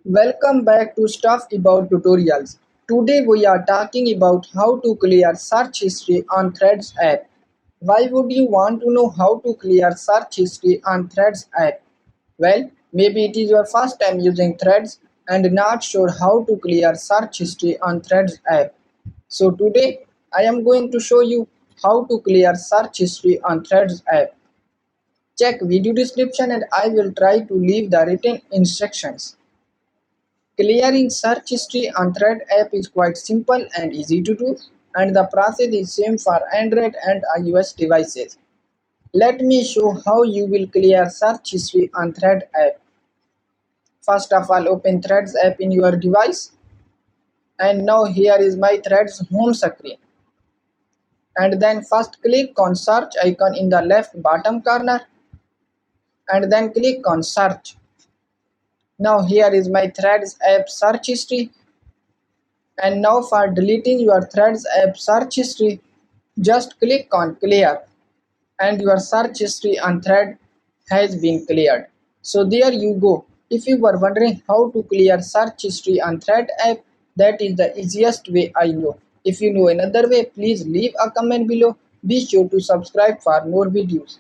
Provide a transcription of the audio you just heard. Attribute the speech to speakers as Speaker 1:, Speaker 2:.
Speaker 1: Welcome back to Stuff About Tutorials. Today we are talking about how to clear search history on Threads app. Why would you want to know how to clear search history on Threads app? Well, maybe it is your first time using Threads and not sure how to clear search history on Threads app. So today I am going to show you how to clear search history on Threads app. Check video description and I will try to leave the written instructions. Clearing search history on Thread app is quite simple and easy to do, and the process is same for Android and iOS devices. Let me show how you will clear search history on Thread app. First of all, open Threads app in your device, and now here is my Threads home screen. And then first click on search icon in the left bottom corner, and then click on search. Now here is my Threads app search history. And now for deleting your Threads app search history, just click on clear and your search history on Thread has been cleared. So there you go. If you were wondering how to clear search history on Thread app, that is the easiest way I know. If you know another way, please leave a comment below. Be sure to subscribe for more videos.